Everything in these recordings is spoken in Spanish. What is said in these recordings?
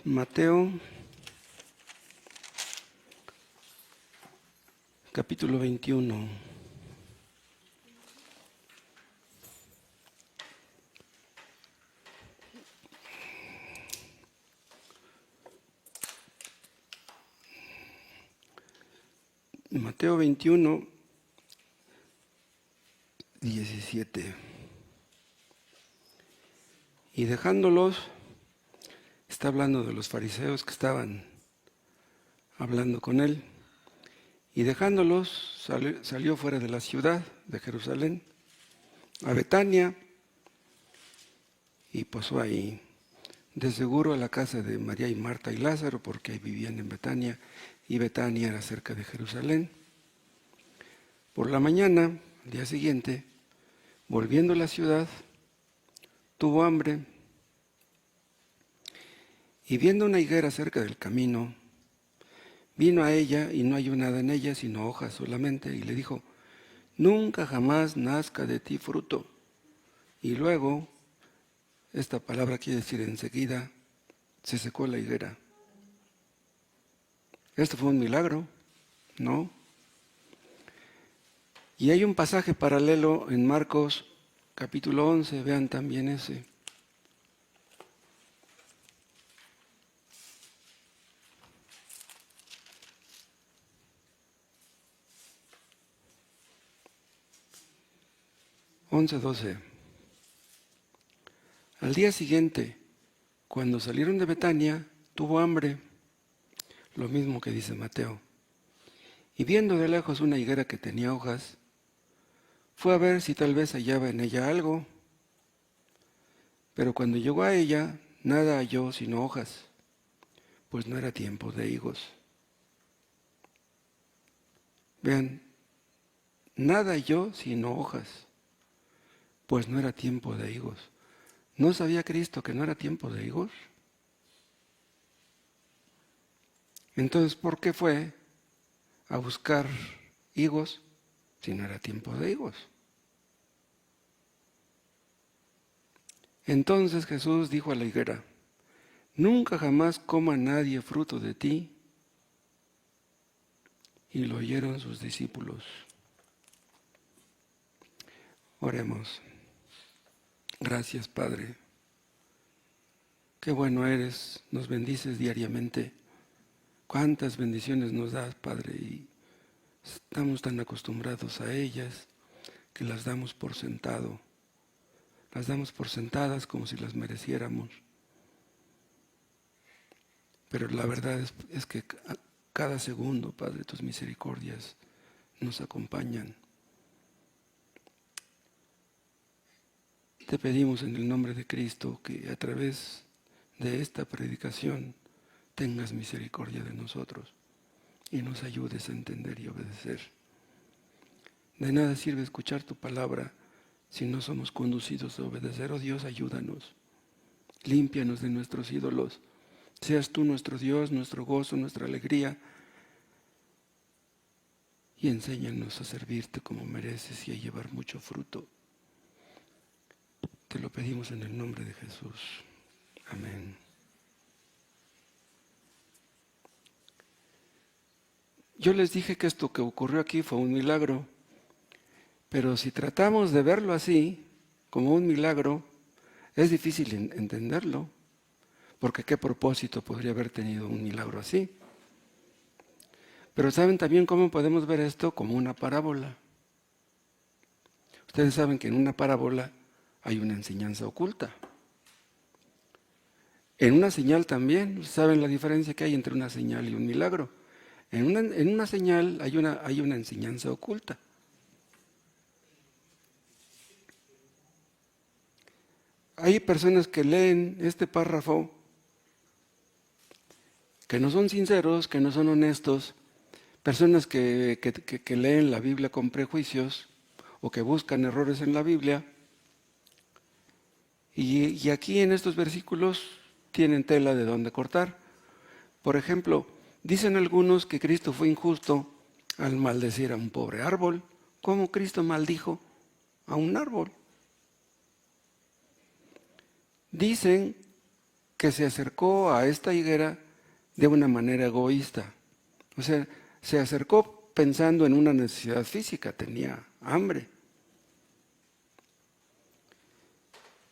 Mateo, capítulo 21. Mateo 21, 17. Y dejándolos, está hablando de los fariseos que estaban hablando con él. Y dejándolos, salió fuera de la ciudad de Jerusalén, a Betania, y posó ahí, de seguro a la casa de María y Marta y Lázaro, porque ahí vivían en Betania, y Betania era cerca de Jerusalén. Por la mañana, al día siguiente, volviendo a la ciudad, tuvo hambre, y viendo una higuera cerca del camino, vino a ella y no halló nada en ella, sino hojas solamente, y le dijo: nunca jamás nazca de ti fruto. Y luego, esta palabra quiere decir enseguida, se secó la higuera. Esto fue un milagro, ¿no? Y hay un pasaje paralelo en Marcos capítulo 11, vean también ese. Once, 12. Al día siguiente, cuando salieron de Betania, tuvo hambre, lo mismo que dice Mateo. Y viendo de lejos una higuera que tenía hojas, fue a ver si tal vez hallaba en ella algo. Pero cuando llegó a ella, nada halló sino hojas, pues no era tiempo de higos. Vean, nada halló sino hojas, pues no era tiempo de higos. ¿No sabía Cristo que no era tiempo de higos? Entonces, ¿por qué fue a buscar higos si no era tiempo de higos? Entonces Jesús dijo a la higuera: nunca jamás coma nadie fruto de ti. Y lo oyeron sus discípulos. Oremos. Gracias, Padre. Qué bueno eres, nos bendices diariamente. Cuántas bendiciones nos das, Padre, y estamos tan acostumbrados a ellas que las damos por sentado. Las damos por sentadas como si las mereciéramos. Pero la verdad es que cada segundo, Padre, tus misericordias nos acompañan. Te pedimos en el nombre de Cristo que a través de esta predicación tengas misericordia de nosotros y nos ayudes a entender y obedecer. De nada sirve escuchar tu palabra si no somos conducidos a obedecer. Oh Dios, ayúdanos. Límpianos de nuestros ídolos. Seas tú nuestro Dios, nuestro gozo, nuestra alegría. Y enséñanos a servirte como mereces y a llevar mucho fruto. Te lo pedimos en el nombre de Jesús. Amén. Yo les dije que esto que ocurrió aquí fue un milagro, pero si tratamos de verlo así, como un milagro, es difícil entenderlo, porque ¿qué propósito podría haber tenido un milagro así? Pero ¿saben también cómo podemos ver esto? Como una parábola. Ustedes saben que en una parábola hay una enseñanza oculta. En una señal también, ¿saben la diferencia que hay entre una señal y un milagro? En una señal hay una enseñanza oculta. Hay personas que leen este párrafo, que no son sinceros, que no son honestos, personas que leen la Biblia con prejuicios o que buscan errores en la Biblia. Y aquí en estos versículos tienen tela de donde cortar. Por ejemplo, dicen algunos que Cristo fue injusto al maldecir a un pobre árbol. ¿Cómo Cristo maldijo a un árbol? Dicen que se acercó a esta higuera de una manera egoísta. O sea, se acercó pensando en una necesidad física, tenía hambre.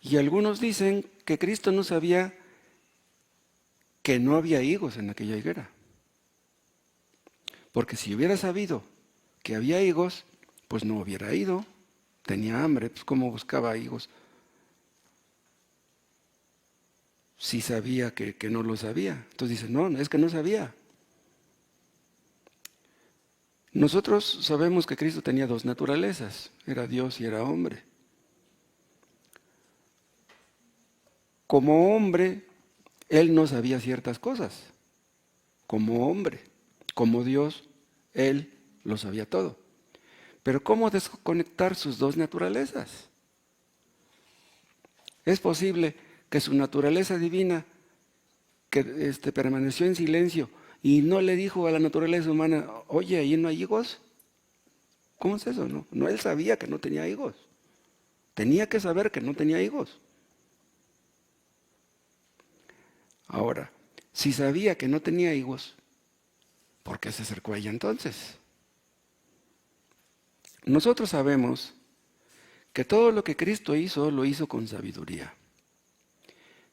Y algunos dicen que Cristo no sabía que no había higos en aquella higuera. Porque si hubiera sabido que había higos, pues no hubiera ido. Tenía hambre, pues ¿cómo buscaba higos? Si sabía que no lo sabía. Entonces dice, no, es que no sabía. Nosotros sabemos que Cristo tenía dos naturalezas, era Dios y era hombre. Como hombre, Él no sabía ciertas cosas. Como hombre, como Dios, Él lo sabía todo. Pero ¿cómo desconectar sus dos naturalezas? Es posible que su naturaleza divina, que permaneció en silencio y no le dijo a la naturaleza humana, oye, ¿ahí no hay higos? ¿Cómo es eso? No, él sabía que no tenía higos. Tenía que saber que no tenía higos. Ahora, si sabía que no tenía higos, ¿por qué se acercó a ella entonces? Nosotros sabemos que todo lo que Cristo hizo, lo hizo con sabiduría.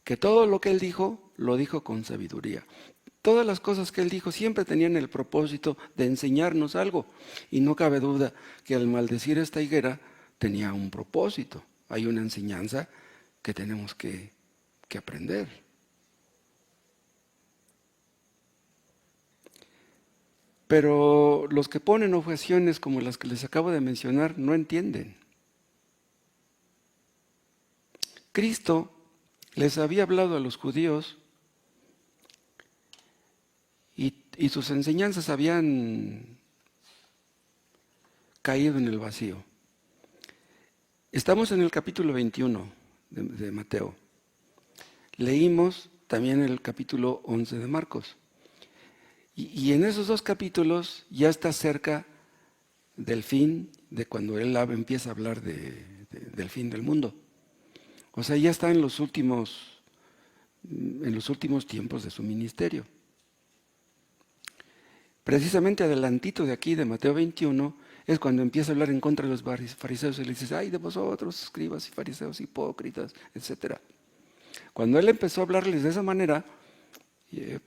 Que todo lo que Él dijo, lo dijo con sabiduría. Todas las cosas que Él dijo siempre tenían el propósito de enseñarnos algo. Y no cabe duda que al maldecir esta higuera tenía un propósito. Hay una enseñanza que tenemos que aprender. Pero los que ponen objeciones como las que les acabo de mencionar no entienden. Cristo les había hablado a los judíos y sus enseñanzas habían caído en el vacío. Estamos en el capítulo 21 de Mateo. Leímos también el capítulo 11 de Marcos. Y en esos dos capítulos ya está cerca del fin, de cuando Él empieza a hablar del fin del mundo. O sea, ya está en los últimos tiempos de su ministerio. Precisamente adelantito de aquí, de Mateo 21, es cuando empieza a hablar en contra de los fariseos y le dice, ay de vosotros, escribas y fariseos hipócritas, etc. Cuando Él empezó a hablarles de esa manera,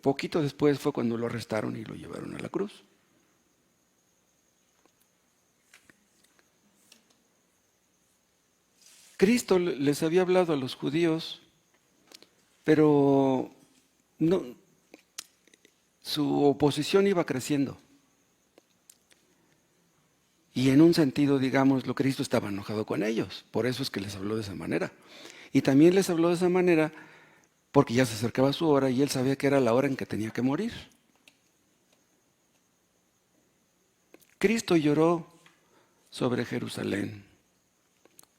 poquito después fue cuando lo arrestaron y lo llevaron a la cruz. Cristo les había hablado a los judíos, pero no, su oposición iba creciendo. Y en un sentido, digámoslo, Cristo estaba enojado con ellos. Por eso es que les habló de esa manera. Y también les habló de esa manera porque ya se acercaba su hora y Él sabía que era la hora en que tenía que morir. Cristo lloró sobre Jerusalén.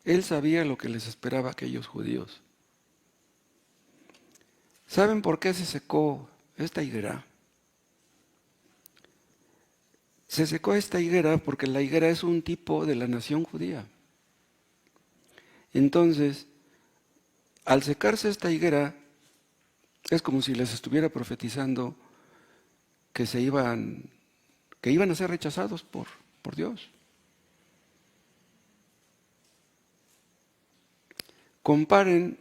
Él sabía lo que les esperaba a aquellos judíos. ¿Saben por qué se secó esta higuera? Se secó esta higuera porque la higuera es un tipo de la nación judía. Entonces, al secarse esta higuera, es como si les estuviera profetizando que iban a ser rechazados por Dios. Comparen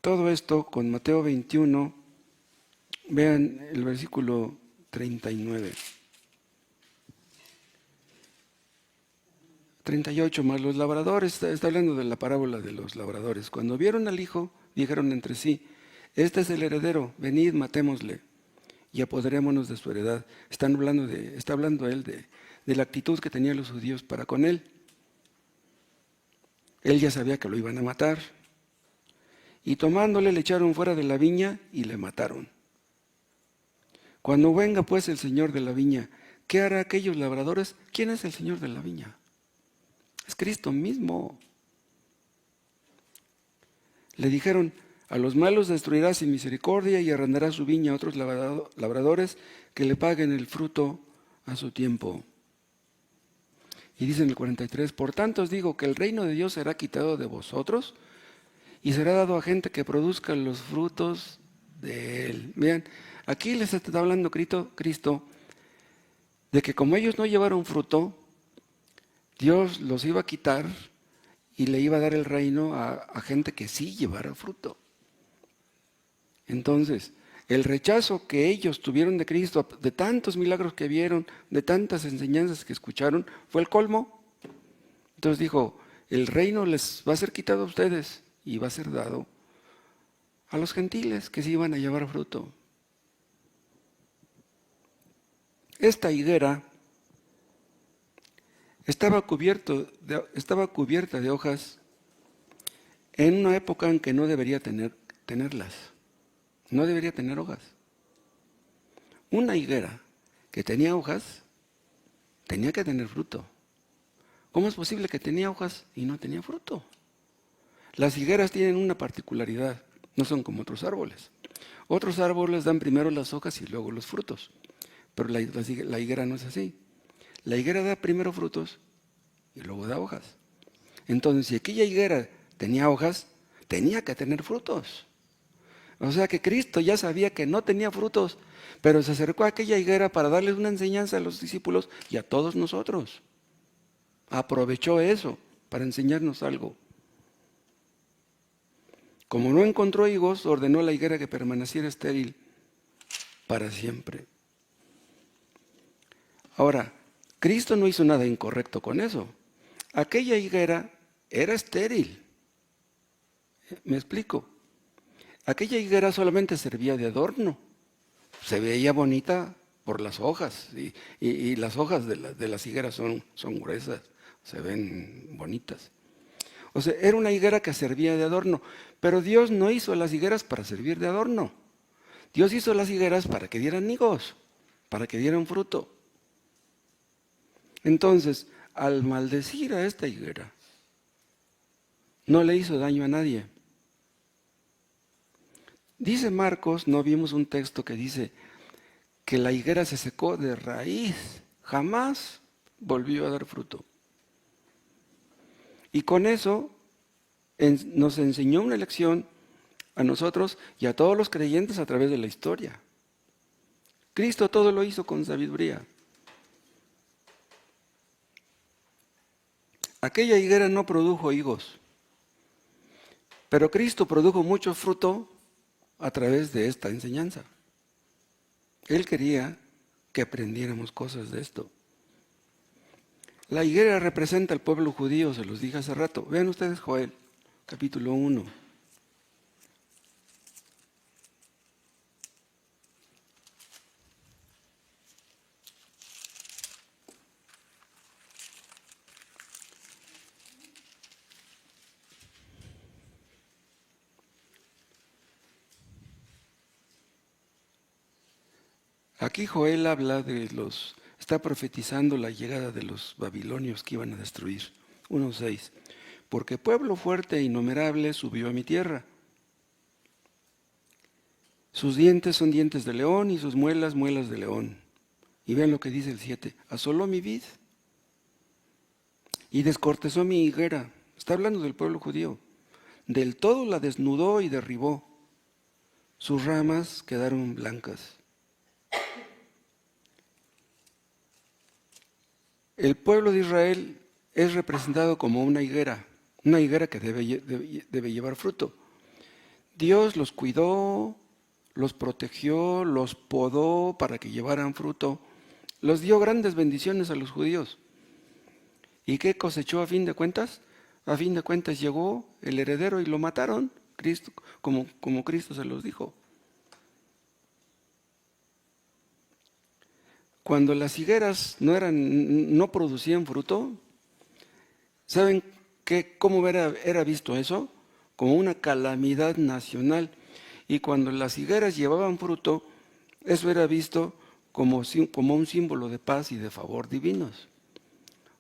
todo esto con Mateo 21, vean el versículo 39. 38, más los labradores, está hablando de la parábola de los labradores. Cuando vieron al hijo, dijeron entre sí, este es el heredero, venid, matémosle y apoderémonos de su heredad. Está hablando él de la actitud que tenían los judíos para con él. Él ya sabía que lo iban a matar. Y tomándole le echaron fuera de la viña y le mataron. Cuando venga pues el Señor de la viña, ¿qué hará aquellos labradores? ¿Quién es el Señor de la viña? Es Cristo mismo. Le dijeron, a los malos destruirá sin misericordia y arrendará su viña a otros labradores que le paguen el fruto a su tiempo. Y dice en el 43, por tanto os digo que el reino de Dios será quitado de vosotros y será dado a gente que produzca los frutos de Él. Vean, aquí les está hablando Cristo de que como ellos no llevaron fruto, Dios los iba a quitar y le iba a dar el reino a gente que sí llevara fruto. Entonces, el rechazo que ellos tuvieron de Cristo, de tantos milagros que vieron, de tantas enseñanzas que escucharon, fue el colmo. Entonces dijo, el reino les va a ser quitado a ustedes y va a ser dado a los gentiles que sí iban a llevar fruto. Esta higuera estaba cubierta de hojas en una época en que no debería tenerlas. No debería tener hojas. Una higuera que tenía hojas tenía que tener fruto. ¿Cómo es posible que tenía hojas y no tenía fruto? Las higueras tienen una particularidad, no son como otros árboles. Otros árboles dan primero las hojas y luego los frutos, pero la higuera no es así. La higuera da primero frutos y luego da hojas. Entonces, si aquella higuera tenía hojas, tenía que tener frutos. O sea que Cristo ya sabía que no tenía frutos, pero se acercó a aquella higuera para darles una enseñanza a los discípulos y a todos nosotros. Aprovechó eso para enseñarnos algo. Como no encontró higos, ordenó a la higuera que permaneciera estéril para siempre. Ahora, Cristo no hizo nada incorrecto con eso. Aquella higuera era estéril. ¿Me explico? Aquella higuera solamente servía de adorno. Se veía bonita por las hojas. Y las hojas de las higueras son gruesas, se ven bonitas. O sea, era una higuera que servía de adorno. Pero Dios no hizo las higueras para servir de adorno. Dios hizo las higueras para que dieran higos, para que dieran fruto. Entonces, al maldecir a esta higuera, no le hizo daño a nadie. Dice Marcos, no vimos un texto que dice que la higuera se secó de raíz, jamás volvió a dar fruto. Y con eso nos enseñó una lección a nosotros y a todos los creyentes a través de la historia. Cristo todo lo hizo con sabiduría. Aquella higuera no produjo higos, pero Cristo produjo mucho fruto a través de esta enseñanza. Él quería que aprendiéramos cosas de esto. La higuera representa al pueblo judío, se los dije hace rato. Vean ustedes Joel, capítulo 1. Aquí Joel habla está profetizando la llegada de los babilonios que iban a destruir. 1:6. Porque pueblo fuerte e innumerable subió a mi tierra. Sus dientes son dientes de león y sus muelas, muelas de león. Y vean lo que dice el 7. Asoló mi vid y descortezó mi higuera. Está hablando del pueblo judío. Del todo la desnudó y derribó. Sus ramas quedaron blancas. El pueblo de Israel es representado como una higuera que debe llevar fruto. Dios los cuidó, los protegió, los podó para que llevaran fruto, los dio grandes bendiciones a los judíos. ¿Y qué cosechó a fin de cuentas? A fin de cuentas llegó el heredero y lo mataron, Cristo, como Cristo se los dijo. Cuando las higueras no producían fruto, ¿saben cómo era visto eso? Como una calamidad nacional. Y cuando las higueras llevaban fruto, eso era visto como un símbolo de paz y de favor divinos.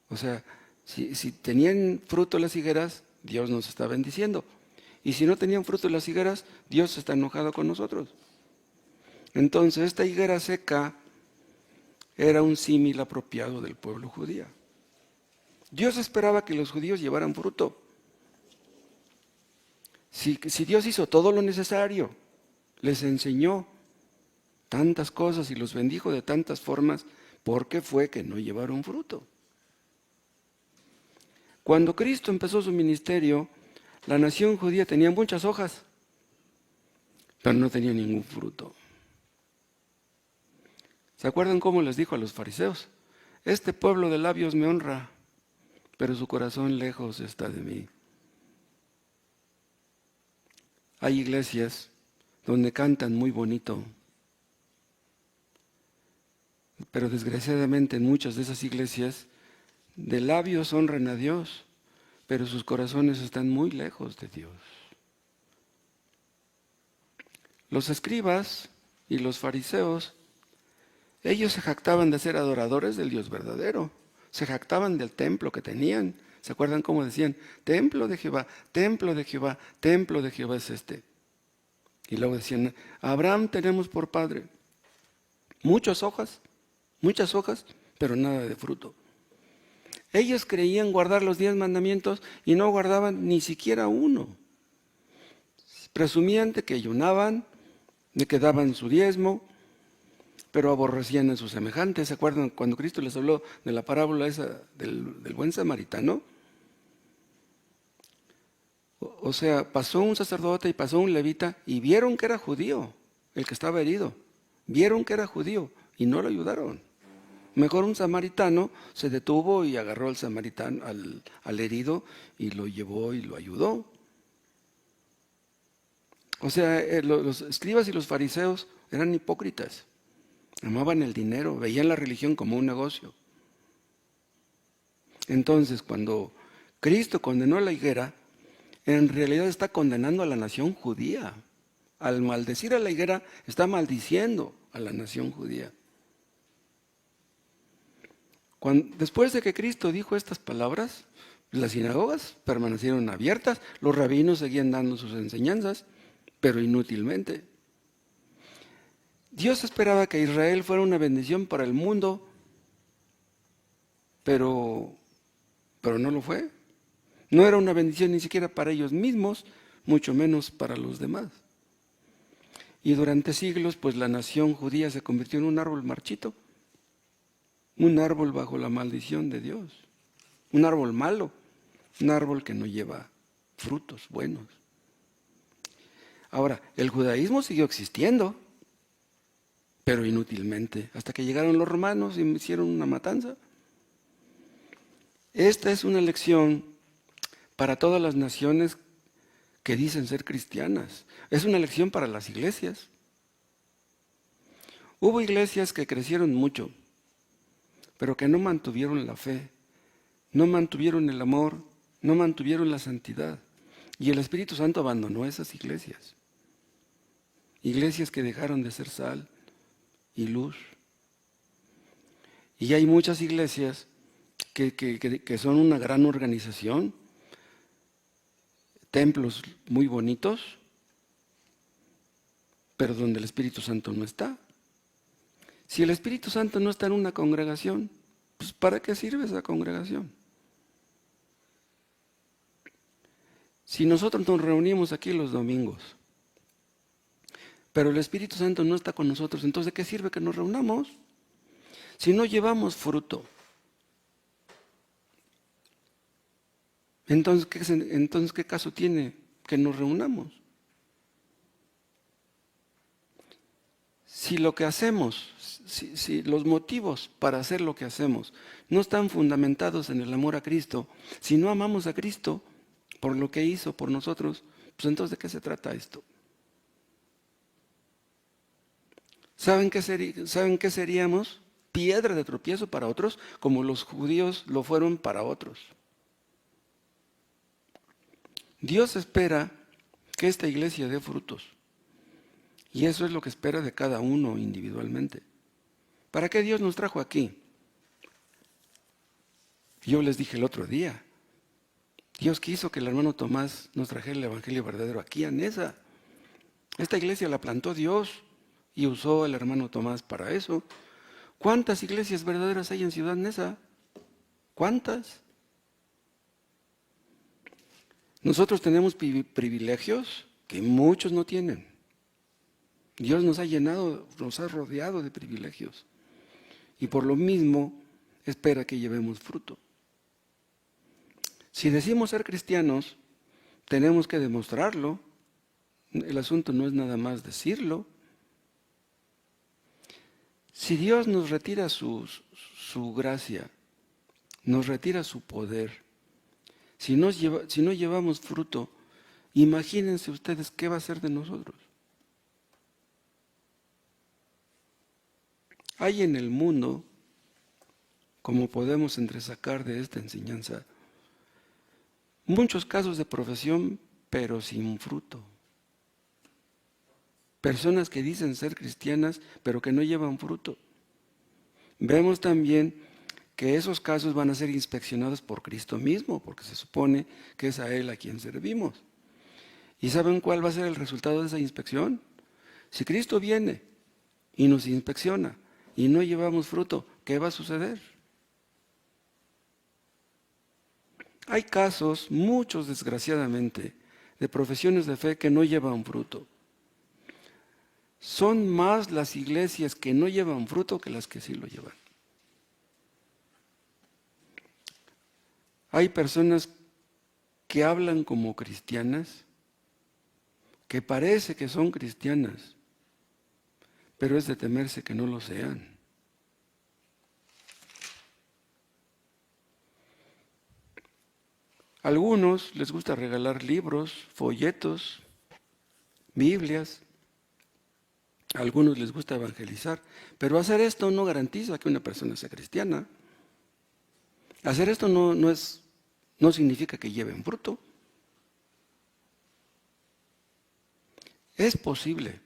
O sea, si tenían fruto las higueras, Dios nos está bendiciendo. Y si no tenían fruto las higueras, Dios está enojado con nosotros. Entonces, esta higuera seca era un símil apropiado del pueblo judío. Dios esperaba que los judíos llevaran fruto. Si Dios hizo todo lo necesario les enseñó tantas cosas y los bendijo de tantas formas, porque fue que no llevaron fruto. Cuando Cristo empezó su ministerio, la nación judía tenía muchas hojas, pero no tenía ningún fruto. ¿Se acuerdan cómo les dijo a los fariseos? Este pueblo de labios me honra, pero su corazón lejos está de mí. Hay iglesias donde cantan muy bonito, pero desgraciadamente en muchas de esas iglesias de labios honran a Dios, pero sus corazones están muy lejos de Dios. Los escribas y los fariseos, ellos se jactaban de ser adoradores del Dios verdadero, se jactaban del templo que tenían. ¿Se acuerdan cómo decían? Templo de Jehová, templo de Jehová, templo de Jehová es este. Y luego decían, Abraham tenemos por padre. Muchas hojas, pero nada de fruto. Ellos creían guardar los 10 mandamientos y no guardaban ni siquiera uno. Presumían de que ayunaban, de que daban su diezmo, pero aborrecían a sus semejantes. ¿Se acuerdan cuando Cristo les habló de la parábola esa del buen samaritano? O sea, pasó un sacerdote y pasó un levita y vieron que era judío, el que estaba herido. Vieron que era judío y no lo ayudaron. Mejor un samaritano se detuvo y agarró al samaritano, al herido, y lo llevó y lo ayudó. O sea, los escribas y los fariseos eran hipócritas. Amaban el dinero, veían la religión como un negocio. Entonces, cuando Cristo condenó la higuera, en realidad está condenando a la nación judía. Al maldecir a la higuera, está maldiciendo a la nación judía. Después de que Cristo dijo estas palabras, las sinagogas permanecieron abiertas, los rabinos seguían dando sus enseñanzas, pero inútilmente. Dios esperaba que Israel fuera una bendición para el mundo, pero no lo fue. No era una bendición ni siquiera para ellos mismos, mucho menos para los demás. Y durante siglos, pues la nación judía se convirtió en un árbol marchito, un árbol bajo la maldición de Dios, un árbol malo, un árbol que no lleva frutos buenos. Ahora, el judaísmo siguió existiendo, pero inútilmente, hasta que llegaron los romanos y hicieron una matanza. Esta es una lección para todas las naciones que dicen ser cristianas. Es una lección para las iglesias. Hubo iglesias que crecieron mucho, pero que no mantuvieron la fe, no mantuvieron el amor, no mantuvieron la santidad. Y el Espíritu Santo abandonó esas iglesias. Iglesias que dejaron de ser sal y luz. Y hay muchas iglesias que son una gran organización, templos muy bonitos, pero donde el Espíritu Santo no está. Si el Espíritu Santo no está en una congregación, pues ¿para qué sirve esa congregación? Si nosotros nos reunimos aquí los domingos, pero el Espíritu Santo no está con nosotros, entonces ¿de qué sirve que nos reunamos? Si no llevamos fruto. Entonces, ¿qué caso tiene que nos reunamos? Si lo que hacemos, si los motivos para hacer lo que hacemos no están fundamentados en el amor a Cristo, si no amamos a Cristo por lo que hizo por nosotros, pues entonces ¿de qué se trata esto? ¿Saben qué seríamos? Piedra de tropiezo para otros, como los judíos lo fueron para otros. Dios espera que esta iglesia dé frutos. Y eso es lo que espera de cada uno individualmente. ¿Para qué Dios nos trajo aquí? Yo les dije el otro día, Dios quiso que el hermano Tomás nos trajera el Evangelio verdadero aquí a Neza. Esta iglesia la plantó Dios y usó al hermano Tomás para eso. ¿Cuántas iglesias verdaderas hay en Ciudad Neza? ¿Cuántas? Nosotros tenemos privilegios que muchos no tienen. Dios nos ha llenado, nos ha rodeado de privilegios. Y por lo mismo espera que llevemos fruto. Si decimos ser cristianos, tenemos que demostrarlo. El asunto no es nada más decirlo. Si Dios nos retira su gracia, nos retira su poder, si no llevamos fruto, imagínense ustedes qué va a ser de nosotros. Hay en el mundo, como podemos entresacar de esta enseñanza, muchos casos de profesión, pero sin fruto. Personas que dicen ser cristianas, pero que no llevan fruto. Vemos también que esos casos van a ser inspeccionados por Cristo mismo, porque se supone que es a Él a quien servimos. ¿Y saben cuál va a ser el resultado de esa inspección? Si Cristo viene y nos inspecciona y no llevamos fruto, ¿qué va a suceder? Hay casos, muchos desgraciadamente, de profesiones de fe que no llevan fruto. Son más las iglesias que no llevan fruto que las que sí lo llevan. Hay personas que hablan como cristianas, que parece que son cristianas, pero es de temerse que no lo sean. A algunos les gusta regalar libros, folletos, Biblias. A algunos les gusta evangelizar, pero hacer esto no garantiza que una persona sea cristiana. Hacer esto no significa que lleven fruto. Es posible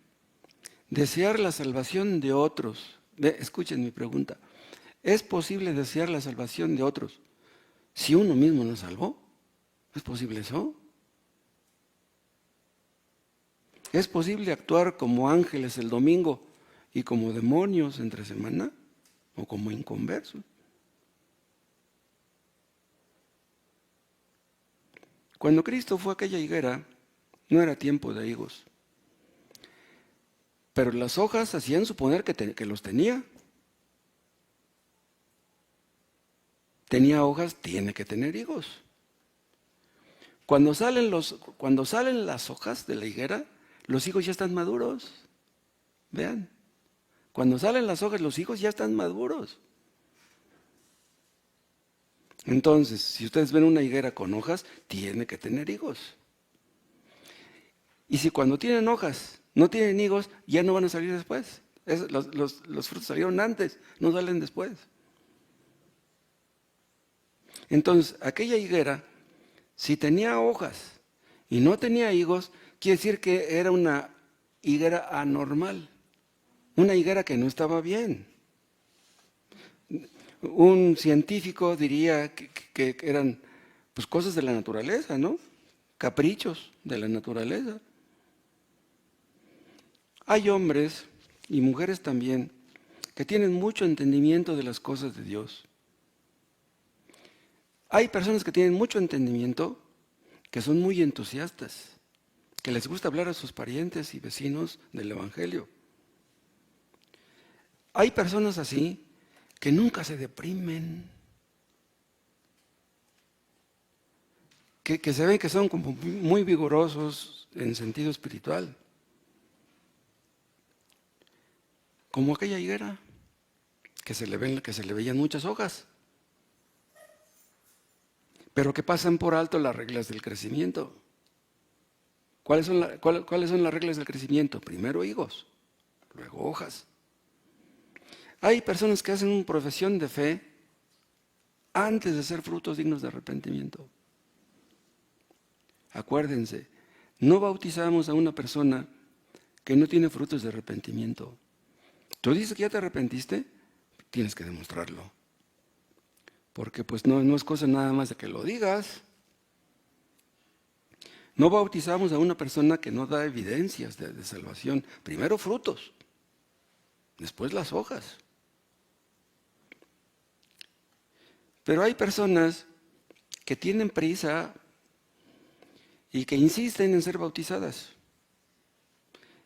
desear la salvación de otros. Escuchen mi pregunta. ¿Es posible desear la salvación de otros si uno mismo no salvó? ¿Es posible eso? ¿Es posible actuar como ángeles el domingo y como demonios entre semana? ¿O como inconversos? Cuando Cristo fue a aquella higuera, no era tiempo de higos. Pero las hojas hacían suponer que los tenía. Tenía hojas, tiene que tener higos. Cuando salen las hojas de la higuera, los higos ya están maduros. Vean, cuando salen las hojas, los higos ya están maduros. Entonces, si ustedes ven una higuera con hojas, tiene que tener higos. Y si cuando tienen hojas no tienen higos, ya no van a salir después. Los frutos salieron antes, no salen después. Entonces, aquella higuera, si tenía hojas y no tenía higos, quiere decir que era una higuera anormal, una higuera que no estaba bien. Un científico diría que eran pues cosas de la naturaleza, ¿no? Caprichos de la naturaleza. Hay hombres y mujeres también que tienen mucho entendimiento de las cosas de Dios. Hay personas que tienen mucho entendimiento, que son muy entusiastas, que les gusta hablar a sus parientes y vecinos del Evangelio. Hay personas así que nunca se deprimen, que se ven que son como muy vigorosos en sentido espiritual. Como aquella higuera, que se le veían muchas hojas, pero que pasan por alto las reglas del crecimiento. ¿Cuáles son las reglas del crecimiento? Primero higos, luego hojas. Hay personas que hacen una profesión de fe antes de ser frutos dignos de arrepentimiento. Acuérdense, no bautizamos a una persona que no tiene frutos de arrepentimiento. Tú dices que ya te arrepentiste, tienes que demostrarlo. Porque pues no es cosa nada más de que lo digas. No bautizamos a una persona que no da evidencias de salvación. Primero frutos, después las hojas. Pero hay personas que tienen prisa y que insisten en ser bautizadas.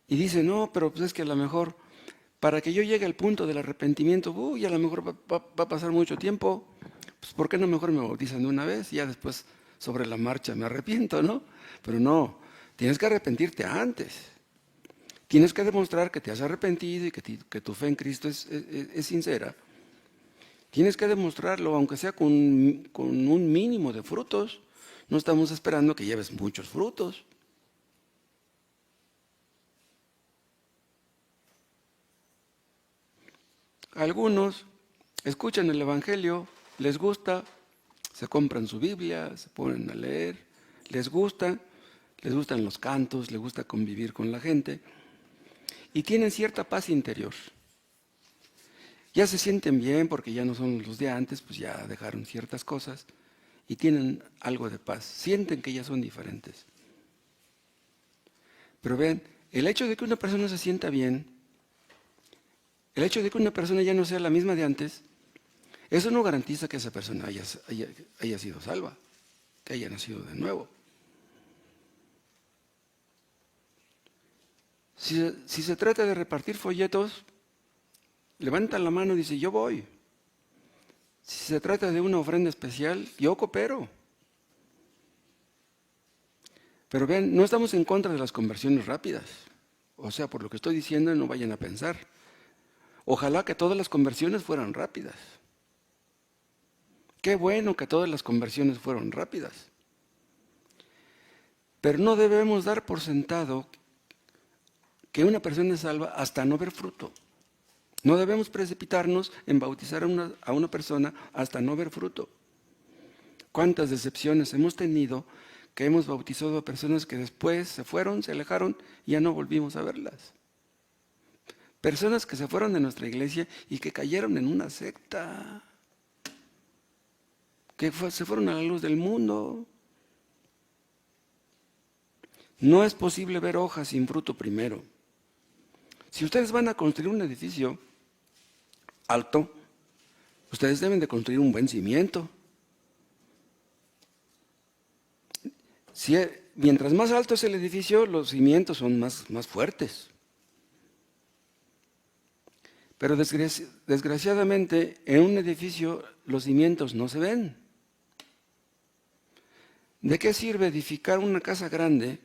Y dice, no, pero pues es que a lo mejor, para que yo llegue al punto del arrepentimiento, uy, a lo mejor va a pasar mucho tiempo, pues ¿por qué no mejor me bautizan de una vez? Y ya después, sobre la marcha, me arrepiento, ¿no? Pero no, tienes que arrepentirte antes. Tienes que demostrar que te has arrepentido y que tu fe en Cristo es sincera. Tienes que demostrarlo, aunque sea con un mínimo de frutos. No estamos esperando que lleves muchos frutos. Algunos escuchan el Evangelio, les gusta, se compran su Biblia, se ponen a leer, les gustan los cantos, les gusta convivir con la gente y tienen cierta paz interior. Ya se sienten bien porque ya no son los de antes, pues ya dejaron ciertas cosas y tienen algo de paz, sienten que ya son diferentes. Pero vean, el hecho de que una persona se sienta bien, el hecho de que una persona ya no sea la misma de antes, eso no garantiza que esa persona haya sido salva, que haya nacido de nuevo. Si se trata de repartir folletos, levanta la mano y dice, yo voy. Si se trata de una ofrenda especial, yo coopero. Pero vean, no estamos en contra de las conversiones rápidas. O sea, por lo que estoy diciendo, no vayan a pensar. Ojalá que todas las conversiones fueran rápidas. Qué bueno que todas las conversiones fueron rápidas. Pero no debemos dar por sentado que una persona es salva hasta no ver fruto. No debemos precipitarnos en bautizar a una persona hasta no ver fruto. ¿Cuántas decepciones hemos tenido que hemos bautizado a personas que después se fueron, se alejaron y ya no volvimos a verlas? Personas que se fueron de nuestra iglesia y que cayeron en una secta, que se fueron a la luz del mundo. No es posible ver hojas sin fruto primero. Si ustedes van a construir un edificio alto, ustedes deben de construir un buen cimiento. Mientras más alto es el edificio, los cimientos son más fuertes. Pero desgraciadamente, en un edificio los cimientos no se ven. ¿De qué sirve edificar una casa grande,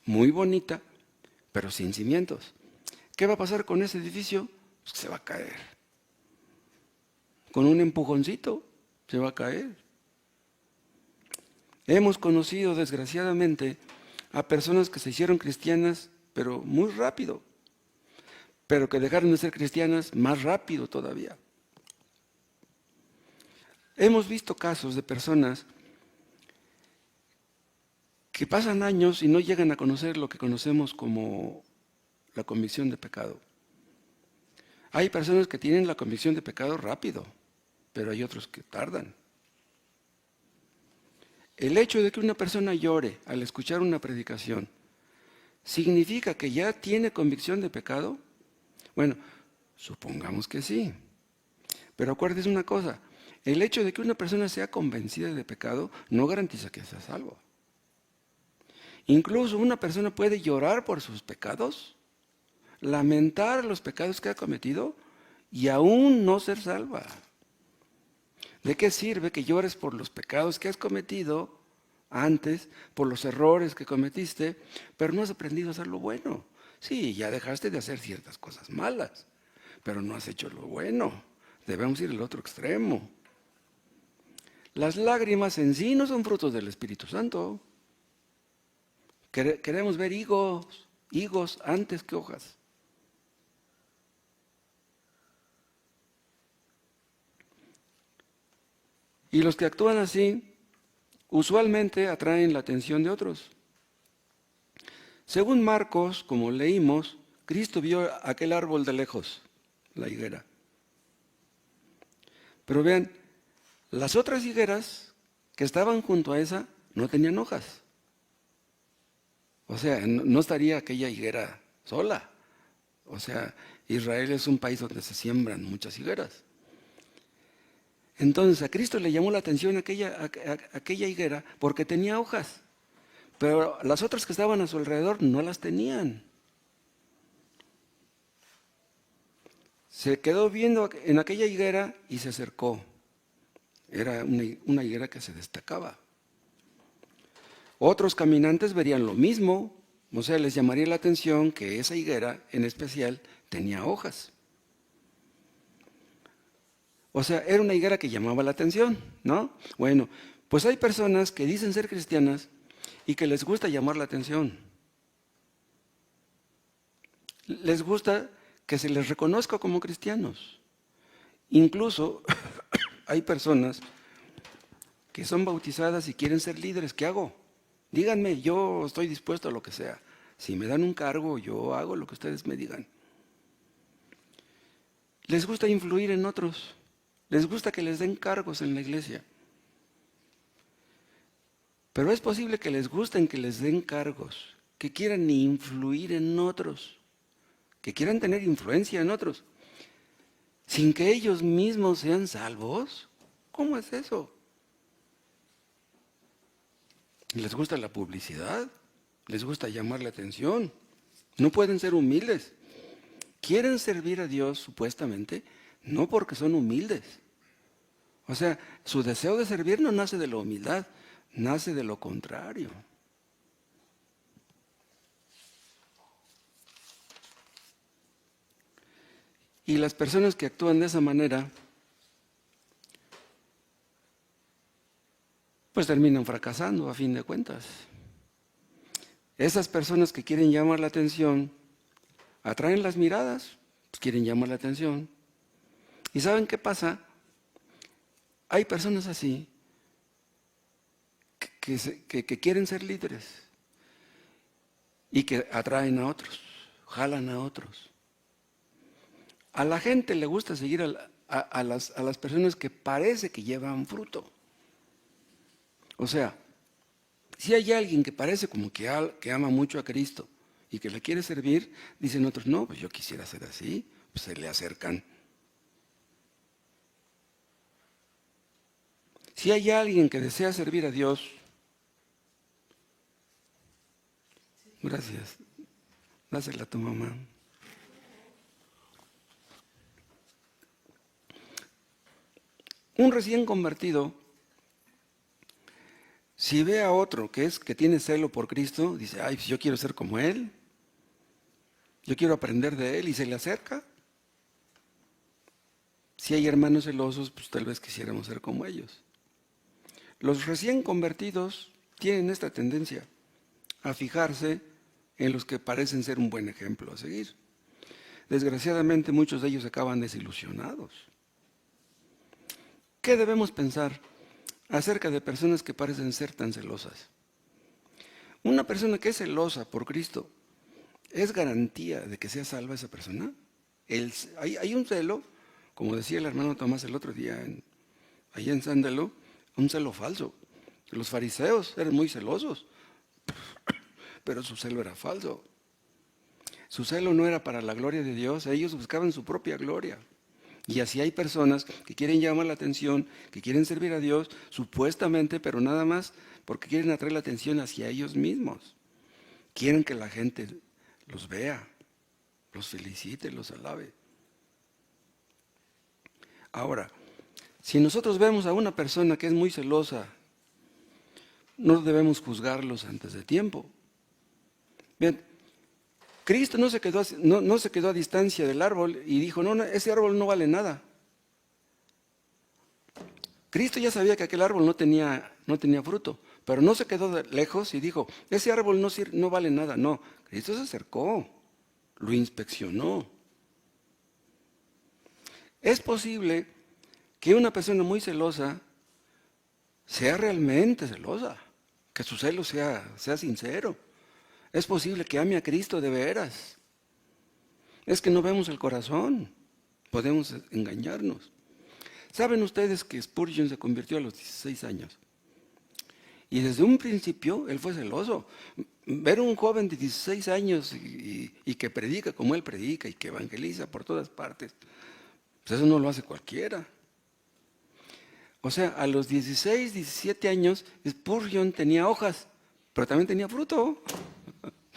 muy bonita, pero sin cimientos? ¿Qué va a pasar con ese edificio? Pues se va a caer. Con un empujoncito se va a caer. Hemos conocido, desgraciadamente, a personas que se hicieron cristianas, pero muy rápido, pero que dejaron de ser cristianas más rápido todavía. Hemos visto casos de personas que pasan años y no llegan a conocer lo que conocemos como la convicción de pecado. Hay personas que tienen la convicción de pecado rápido, pero hay otros que tardan. El hecho de que una persona llore al escuchar una predicación, ¿significa que ya tiene convicción de pecado? Bueno, supongamos que sí. Pero acuérdese una cosa, el hecho de que una persona sea convencida de pecado no garantiza que sea salvo. Incluso una persona puede llorar por sus pecados, lamentar los pecados que ha cometido y aún no ser salva. ¿De qué sirve que llores por los pecados que has cometido antes, por los errores que cometiste, pero no has aprendido a hacer lo bueno? Sí, ya dejaste de hacer ciertas cosas malas, pero no has hecho lo bueno. Debemos ir al otro extremo. Las lágrimas en sí no son frutos del Espíritu Santo. Queremos ver higos antes que hojas. Y los que actúan así, usualmente atraen la atención de otros. Según Marcos, como leímos, Cristo vio aquel árbol de lejos, la higuera. Pero vean, las otras higueras que estaban junto a esa no tenían hojas. O sea, no estaría aquella higuera sola. O sea, Israel es un país donde se siembran muchas higueras. Entonces a Cristo le llamó la atención aquella higuera porque tenía hojas, pero las otras que estaban a su alrededor no las tenían. Se quedó viendo en aquella higuera y se acercó. Era una higuera que se destacaba. Otros caminantes verían lo mismo, o sea, les llamaría la atención que esa higuera en especial tenía hojas. O sea, era una higuera que llamaba la atención, ¿no? Bueno, pues hay personas que dicen ser cristianas y que les gusta llamar la atención. Les gusta que se les reconozca como cristianos. Incluso hay personas que son bautizadas y quieren ser líderes. ¿Qué hago? Díganme, yo estoy dispuesto a lo que sea. Si me dan un cargo, yo hago lo que ustedes me digan. Les gusta influir en otros. Les gusta que les den cargos en la iglesia. Pero es posible que les gusten que les den cargos, que quieran influir en otros, que quieran tener influencia en otros, sin que ellos mismos sean salvos. ¿Cómo es eso? ¿Les gusta la publicidad? ¿Les gusta llamar la atención? No pueden ser humildes. Quieren servir a Dios supuestamente, no porque son humildes. O sea, su deseo de servir no nace de la humildad, nace de lo contrario. Y las personas que actúan de esa manera, pues terminan fracasando a fin de cuentas. Esas personas que quieren llamar la atención, atraen las miradas, pues quieren llamar la atención. ¿Y saben qué pasa? Hay personas así que quieren ser líderes y que atraen a otros, jalan a otros. A la gente le gusta seguir a las personas que parece que llevan fruto. O sea, si hay alguien que parece como que ama mucho a Cristo y que le quiere servir, dicen otros, no, pues yo quisiera ser así, pues se le acercan. Si hay alguien que desea servir a Dios, gracias, dásela a tu mamá. Un recién convertido, si ve a otro que tiene celo por Cristo, dice, ay, pues yo quiero ser como él, yo quiero aprender de él, y se le acerca. Si hay hermanos celosos, pues tal vez quisiéramos ser como ellos. Los recién convertidos tienen esta tendencia a fijarse en los que parecen ser un buen ejemplo a seguir. Desgraciadamente muchos de ellos acaban desilusionados. ¿Qué debemos pensar acerca de personas que parecen ser tan celosas? Una persona que es celosa por Cristo, ¿es garantía de que sea salva esa persona? Hay un celo, como decía el hermano Tomás el otro día, allá en Sándalo, un celo falso. Los fariseos eran muy celosos, pero su celo era falso. Su celo no era para la gloria de Dios, ellos buscaban su propia gloria. Y así hay personas que quieren llamar la atención, que quieren servir a Dios, supuestamente, pero nada más porque quieren atraer la atención hacia ellos mismos. Quieren que la gente los vea, los felicite, los alabe. Ahora, si nosotros vemos a una persona que es muy celosa, no debemos juzgarlos antes de tiempo. Bien, Cristo no se quedó a distancia del árbol y dijo, no, ese árbol no vale nada. Cristo ya sabía que aquel árbol no tenía fruto, pero no se quedó lejos y dijo, ese árbol no vale nada. No, Cristo se acercó, lo inspeccionó. Es posible que una persona muy celosa sea realmente celosa, que su celo sea sincero. Es posible que ame a Cristo de veras. Es que no vemos el corazón. Podemos engañarnos. ¿Saben ustedes que Spurgeon se convirtió a los 16 años? Y desde un principio él fue celoso. Ver a un joven de 16 años y que predica como él predica y que evangeliza por todas partes, pues eso no lo hace cualquiera. O sea, a los 16, 17 años, Spurgeon tenía hojas, pero también tenía fruto.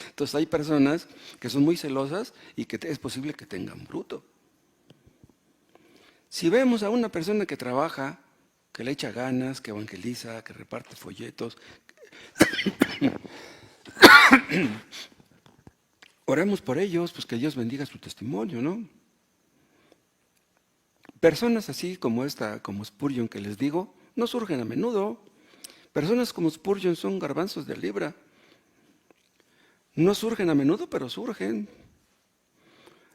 Entonces hay personas que son muy celosas y que es posible que tengan fruto. Si vemos a una persona que trabaja, que le echa ganas, que evangeliza, que reparte folletos, oremos por ellos, pues que Dios bendiga su testimonio, ¿no? Personas así como esta, como Spurgeon que les digo, no surgen a menudo. Personas como Spurgeon son garbanzos de libra. No surgen a menudo, pero surgen.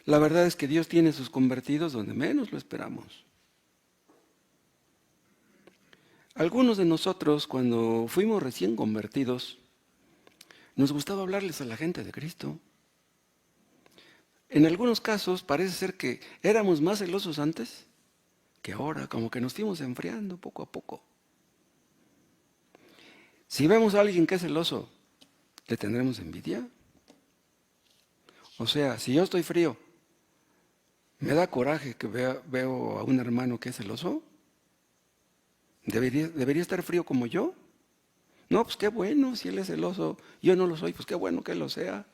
La verdad es que Dios tiene sus convertidos donde menos lo esperamos. Algunos de nosotros, cuando fuimos recién convertidos, nos gustaba hablarles a la gente de Cristo. En algunos casos parece ser que éramos más celosos antes que ahora, como que nos fuimos enfriando poco a poco. Si vemos a alguien que es celoso, ¿le tendremos envidia? O sea, si yo estoy frío, ¿me da coraje que veo a un hermano que es celoso? ¿Debería estar frío como yo? No, pues qué bueno, si él es celoso, yo no lo soy, pues qué bueno que él lo sea.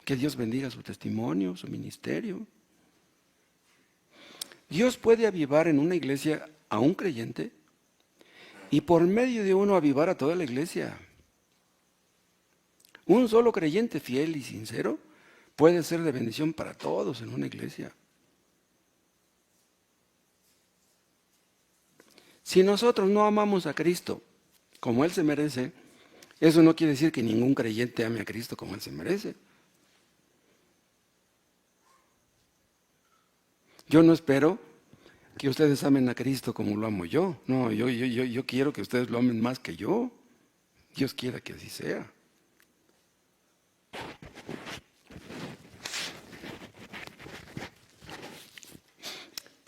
Que Dios bendiga su testimonio, su ministerio. Dios puede avivar en una iglesia a un creyente y por medio de uno avivar a toda la iglesia. Un solo creyente fiel y sincero puede ser de bendición para todos en una iglesia. Si nosotros no amamos a Cristo como Él se merece, eso no quiere decir que ningún creyente ame a Cristo como Él se merece. Yo no espero que ustedes amen a Cristo como lo amo yo. No, yo quiero que ustedes lo amen más que yo. Dios quiera que así sea.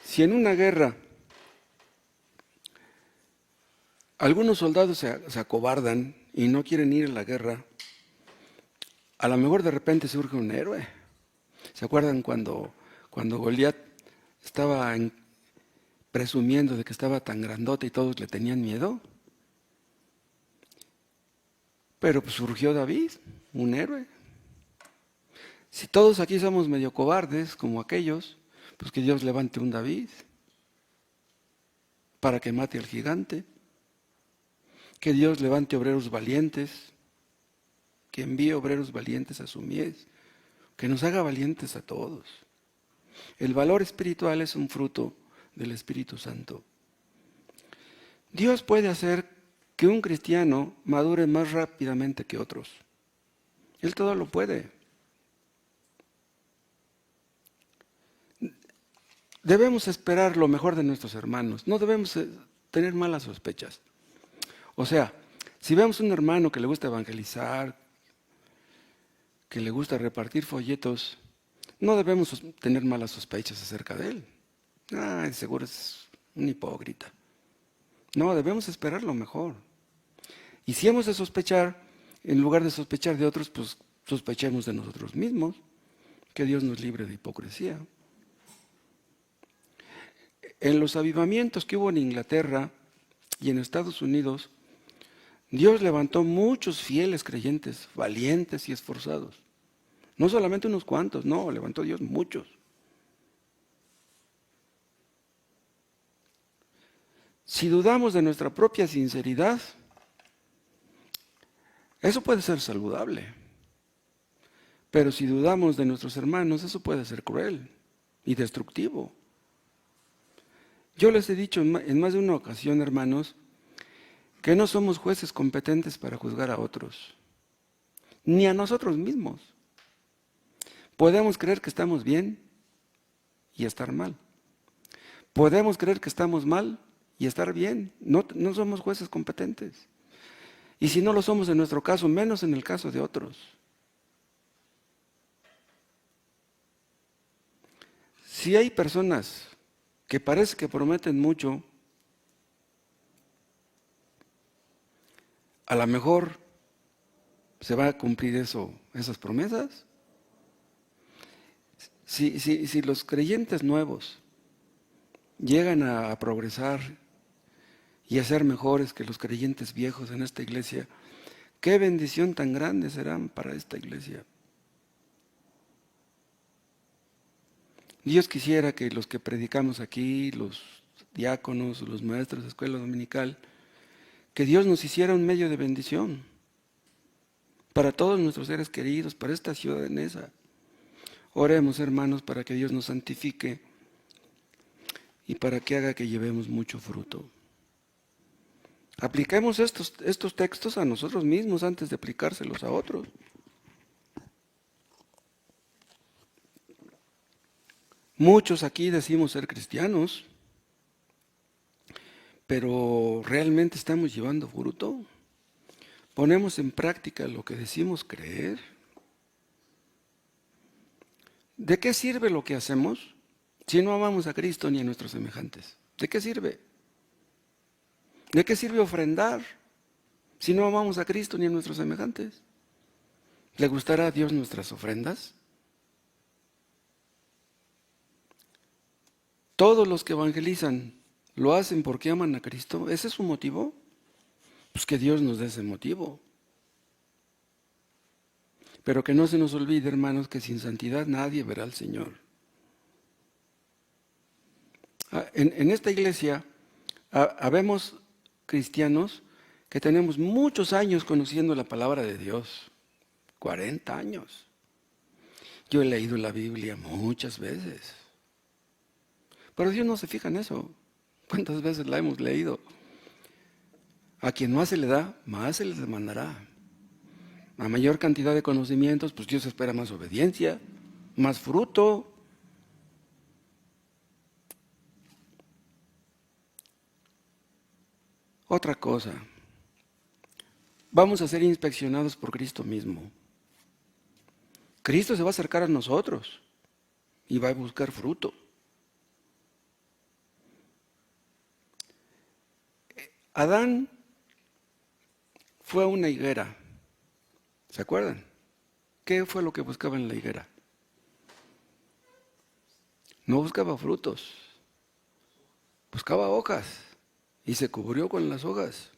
Si en una guerra algunos soldados se acobardan y no quieren ir a la guerra, a lo mejor de repente surge un héroe. ¿Se acuerdan cuando Goliat estaba presumiendo de que estaba tan grandote y todos le tenían miedo? Pero pues surgió David, un héroe. Si todos aquí somos medio cobardes como aquellos, pues que Dios levante un David para que mate al gigante. Que Dios levante obreros valientes, que envíe obreros valientes a su mies, que nos haga valientes a todos. El valor espiritual es un fruto del Espíritu Santo. Dios puede hacer que un cristiano madure más rápidamente que otros. Él todo lo puede. Debemos esperar lo mejor de nuestros hermanos, no debemos tener malas sospechas. O sea, si vemos un hermano que le gusta evangelizar, que le gusta repartir folletos, no debemos tener malas sospechas acerca de él. Seguro es un hipócrita. No, debemos esperar lo mejor. Y si hemos de sospechar, en lugar de sospechar de otros, pues sospechemos de nosotros mismos. Que Dios nos libre de hipocresía. En los avivamientos que hubo en Inglaterra y en Estados Unidos, Dios levantó muchos fieles creyentes, valientes y esforzados. No solamente unos cuantos, no, levantó Dios muchos. Si dudamos de nuestra propia sinceridad, eso puede ser saludable. Pero si dudamos de nuestros hermanos, eso puede ser cruel y destructivo. Yo les he dicho en más de una ocasión, hermanos, que no somos jueces competentes para juzgar a otros, ni a nosotros mismos. Podemos creer que estamos bien y estar mal. Podemos creer que estamos mal y estar bien. No somos jueces competentes. Y si no lo somos en nuestro caso, menos en el caso de otros. Si hay personas que parece que prometen mucho, a lo mejor se va a cumplir esas promesas. Si los creyentes nuevos llegan a progresar y a ser mejores que los creyentes viejos en esta iglesia, qué bendición tan grande serán para esta iglesia. Dios quisiera que los que predicamos aquí, los diáconos, los maestros de escuela dominical, que Dios nos hiciera un medio de bendición para todos nuestros seres queridos, para esta ciudad danesa. Oremos, hermanos, para que Dios nos santifique y para que haga que llevemos mucho fruto. Apliquemos estos textos a nosotros mismos antes de aplicárselos a otros. Muchos aquí decimos ser cristianos, pero ¿realmente estamos llevando fruto? ¿Ponemos en práctica lo que decimos creer? ¿De qué sirve lo que hacemos si no amamos a Cristo ni a nuestros semejantes? ¿De qué sirve? ¿De qué sirve ofrendar si no amamos a Cristo ni a nuestros semejantes? ¿Le gustará a Dios nuestras ofrendas? Todos los que evangelizan lo hacen porque aman a Cristo. ¿Ese es su motivo? Pues que Dios nos dé ese motivo. Pero que no se nos olvide, hermanos, que sin santidad nadie verá al Señor. En esta iglesia habemos cristianos que tenemos muchos años conociendo la palabra de Dios. 40 años. Yo he leído la Biblia muchas veces. Pero Dios no se fija en eso. ¿Cuántas veces la hemos leído? A quien más se le da, más se le demandará. A mayor cantidad de conocimientos, pues Dios espera más obediencia, más fruto. Otra cosa, vamos a ser inspeccionados por Cristo mismo. Cristo se va a acercar a nosotros y va a buscar fruto. Adán fue a una higuera. ¿Se acuerdan? ¿Qué fue lo que buscaba en la higuera? No buscaba frutos, buscaba hojas y se cubrió con las hojas.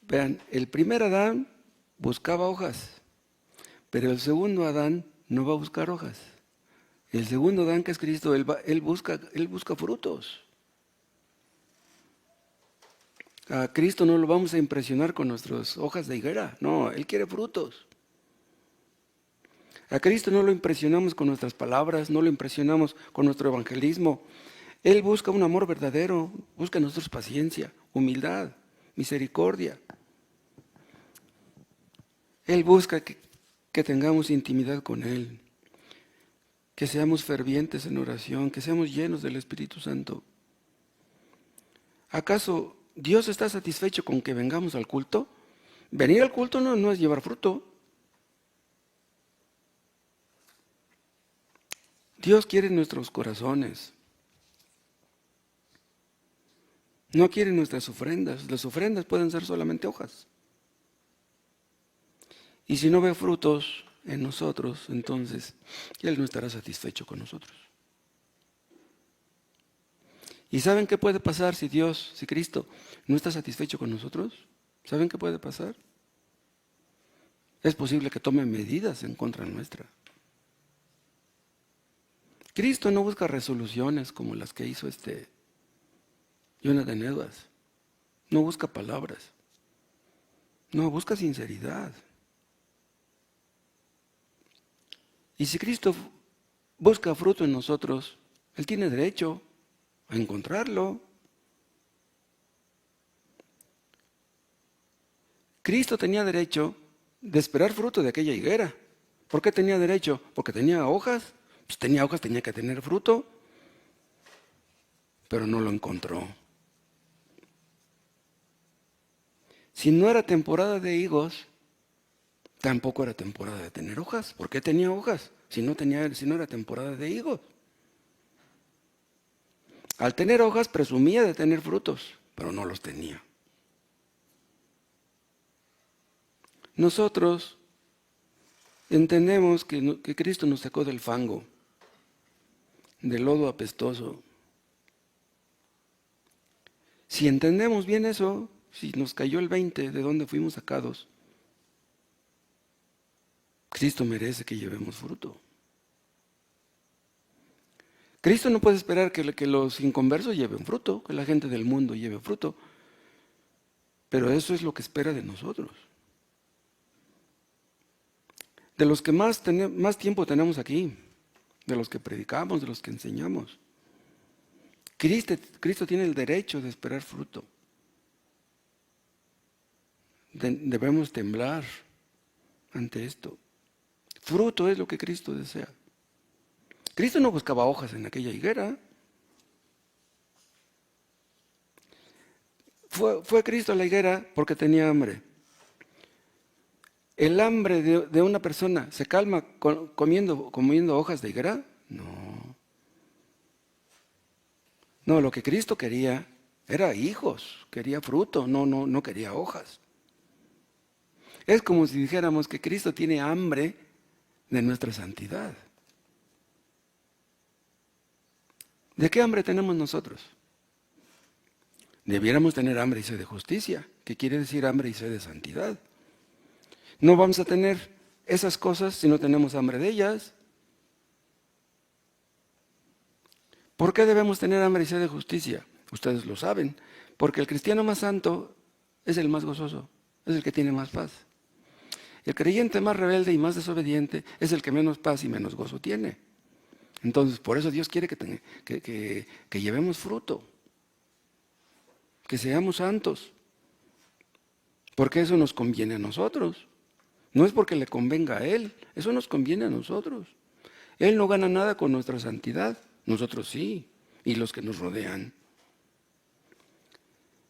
Vean, el primer Adán buscaba hojas, pero el segundo Adán no va a buscar hojas. El segundo Adán, que es Cristo, él busca frutos. A Cristo no lo vamos a impresionar con nuestras hojas de higuera, no, Él quiere frutos. A Cristo no lo impresionamos con nuestras palabras, no lo impresionamos con nuestro evangelismo. Él busca un amor verdadero, busca en nosotros paciencia, humildad, misericordia. Él busca que tengamos intimidad con Él, que seamos fervientes en oración, que seamos llenos del Espíritu Santo. ¿Acaso Dios está satisfecho con que vengamos al culto? Venir al culto no es llevar fruto. Dios quiere nuestros corazones. No quiere nuestras ofrendas. Las ofrendas pueden ser solamente hojas. Y si no ve frutos en nosotros, entonces Él no estará satisfecho con nosotros. ¿Y saben qué puede pasar si Cristo no está satisfecho con nosotros? ¿Saben qué puede pasar? Es posible que tome medidas en contra nuestra. Cristo no busca resoluciones como las que hizo Jonathan Edwards. No busca palabras. No, busca sinceridad. Y si Cristo busca fruto en nosotros, Él tiene derecho a encontrarlo. Cristo tenía derecho de esperar fruto de aquella higuera. ¿Por qué tenía derecho? Porque tenía hojas. Pues tenía hojas, tenía que tener fruto. Pero no lo encontró. Si no era temporada de higos, tampoco era temporada de tener hojas. ¿Por qué tenía hojas? Si no era temporada de higos. Al tener hojas presumía de tener frutos, pero no los tenía. Nosotros entendemos que Cristo nos sacó del fango, del lodo apestoso. Si entendemos bien eso, si nos cayó el 20 de dónde fuimos sacados, Cristo merece que llevemos fruto. Cristo no puede esperar que los inconversos lleven fruto, que la gente del mundo lleve fruto, pero eso es lo que espera de nosotros. De los que más tiempo tenemos aquí, de los que predicamos, de los que enseñamos. Cristo tiene el derecho de esperar fruto. Debemos temblar ante esto. Fruto es lo que Cristo desea. Cristo no buscaba hojas en aquella higuera. Fue Cristo a la higuera porque tenía hambre. ¿El hambre de una persona se calma comiendo hojas de higuera? No. No, lo que Cristo quería era hijos, quería fruto, no quería hojas. Es como si dijéramos que Cristo tiene hambre de nuestra santidad. ¿De qué hambre tenemos nosotros? Debiéramos tener hambre y sed de justicia, que quiere decir hambre y sed de santidad. No vamos a tener esas cosas si no tenemos hambre de ellas. ¿Por qué debemos tener hambre y sed de justicia? Ustedes lo saben, porque el cristiano más santo es el más gozoso, es el que tiene más paz. El creyente más rebelde y más desobediente es el que menos paz y menos gozo tiene. Entonces, por eso Dios quiere que llevemos fruto, que seamos santos, porque eso nos conviene a nosotros. No es porque le convenga a Él, eso nos conviene a nosotros. Él no gana nada con nuestra santidad, nosotros sí, y los que nos rodean.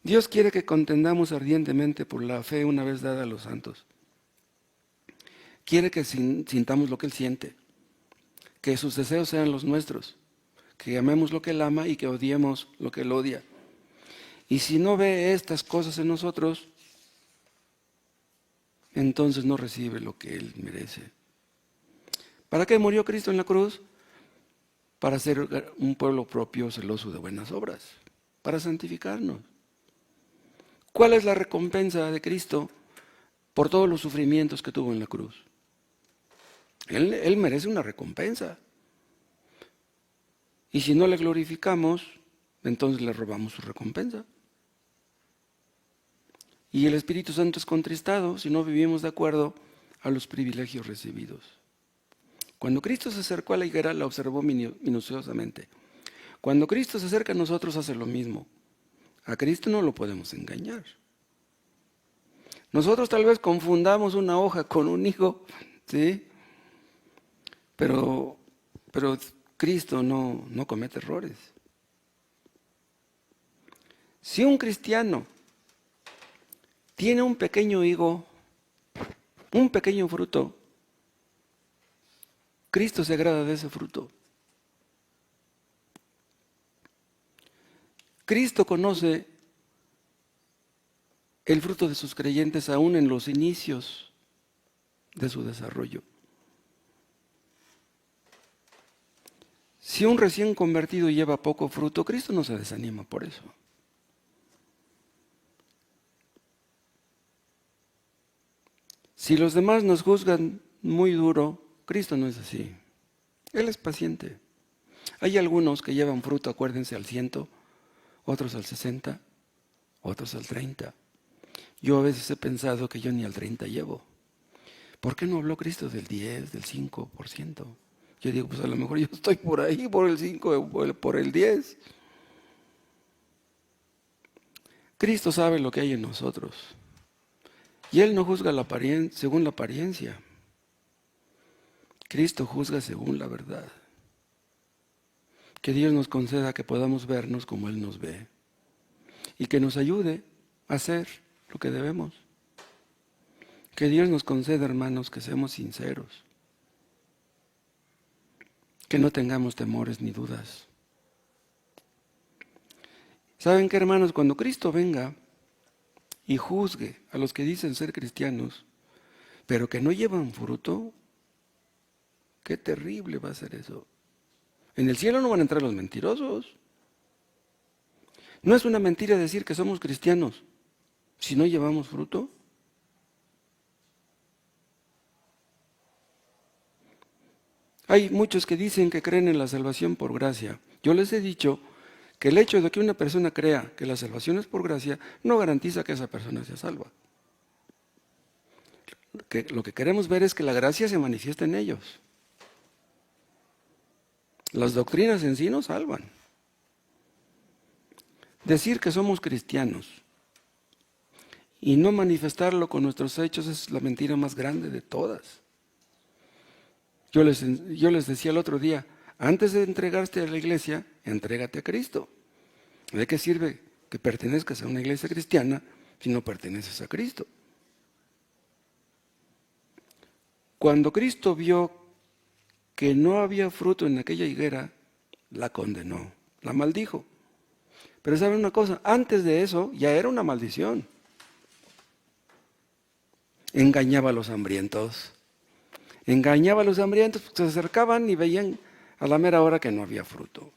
Dios quiere que contendamos ardientemente por la fe una vez dada a los santos. Quiere que sintamos lo que Él siente, que sus deseos sean los nuestros, que amemos lo que Él ama y que odiemos lo que Él odia. Y si no ve estas cosas en nosotros, entonces no recibe lo que Él merece. ¿Para qué murió Cristo en la cruz? Para ser un pueblo propio, celoso de buenas obras, para santificarnos. ¿Cuál es la recompensa de Cristo por todos los sufrimientos que tuvo en la cruz? Él merece una recompensa. Y si no le glorificamos, entonces le robamos su recompensa. Y el Espíritu Santo es contristado si no vivimos de acuerdo a los privilegios recibidos. Cuando Cristo se acercó a la higuera, la observó minuciosamente. Cuando Cristo se acerca a nosotros, hace lo mismo. A Cristo no lo podemos engañar. Nosotros tal vez confundamos una hoja con un higo, ¿sí? Pero Cristo no comete errores. Si un cristiano tiene un pequeño higo, un pequeño fruto, Cristo se agrada de ese fruto. Cristo conoce el fruto de sus creyentes aún en los inicios de su desarrollo. Si un recién convertido lleva poco fruto, Cristo no se desanima por eso. Si los demás nos juzgan muy duro, Cristo no es así. Él es paciente. Hay algunos que llevan fruto, acuérdense, al 100, otros al 60, otros al 30. Yo a veces he pensado que yo ni al 30 llevo. ¿Por qué no habló Cristo del 10, del 5%? Yo digo, pues a lo mejor yo estoy por ahí, por el 5, por el 10. Cristo sabe lo que hay en nosotros. Y Él no juzga según la apariencia. Cristo juzga según la verdad. Que Dios nos conceda que podamos vernos como Él nos ve. Y que nos ayude a hacer lo que debemos. Que Dios nos conceda, hermanos, que seamos sinceros. Que no tengamos temores ni dudas. ¿Saben qué, hermanos? Cuando Cristo venga y juzgue a los que dicen ser cristianos, pero que no llevan fruto, qué terrible va a ser eso. En el cielo no van a entrar los mentirosos. No es una mentira decir que somos cristianos si no llevamos fruto. Hay muchos que dicen que creen en la salvación por gracia. Yo les he dicho que el hecho de que una persona crea que la salvación es por gracia no garantiza que esa persona sea salva. Lo que queremos ver es que la gracia se manifiesta en ellos. Las doctrinas en sí no salvan. Decir que somos cristianos y no manifestarlo con nuestros hechos es la mentira más grande de todas. Yo les decía el otro día, antes de entregarte a la iglesia, entrégate a Cristo. ¿De qué sirve que pertenezcas a una iglesia cristiana si no perteneces a Cristo? Cuando Cristo vio que no había fruto en aquella higuera, la condenó, la maldijo. Pero ¿saben una cosa? Antes de eso ya era una maldición. Engañaba a los hambrientos. Engañaba a los hambrientos porque se acercaban y veían a la mera hora que no había fruto.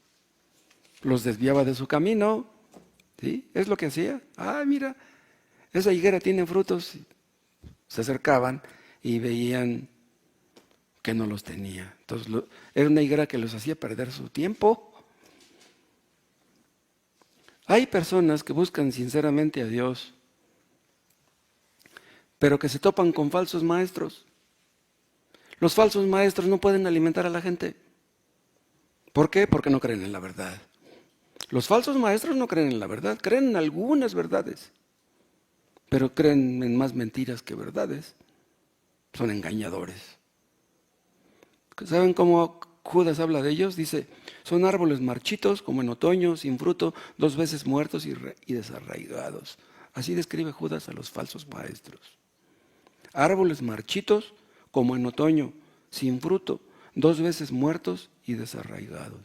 Los desviaba de su camino. ¿Sí? Es lo que hacía. Ah, mira, esa higuera tiene frutos. Se acercaban y veían que no los tenía. Entonces era una higuera que los hacía perder su tiempo. Hay personas que buscan sinceramente a Dios, pero que se topan con falsos maestros. Los falsos maestros no pueden alimentar a la gente. ¿Por qué? Porque no creen en la verdad. Los falsos maestros no creen en la verdad, creen en algunas verdades, pero creen en más mentiras que verdades. Son engañadores. ¿Saben cómo Judas habla de ellos? Dice, son árboles marchitos, como en otoño, sin fruto, 2 veces muertos y desarraigados. Así describe Judas a los falsos maestros. Árboles marchitos, como en otoño, sin fruto, 2 veces muertos y desarraigados.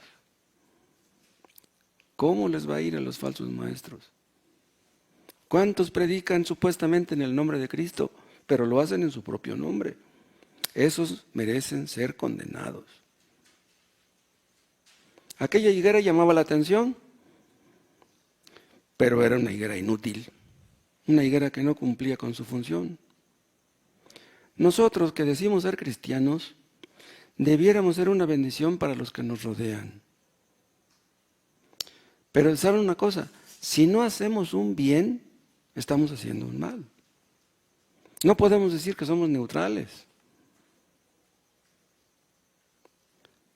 ¿Cómo les va a ir a los falsos maestros? ¿Cuántos predican supuestamente en el nombre de Cristo, pero lo hacen en su propio nombre? Esos merecen ser condenados. Aquella higuera llamaba la atención, pero era una higuera inútil, una higuera que no cumplía con su función. Nosotros que decimos ser cristianos, debiéramos ser una bendición para los que nos rodean. Pero ¿saben una cosa? Si no hacemos un bien, estamos haciendo un mal. No podemos decir que somos neutrales.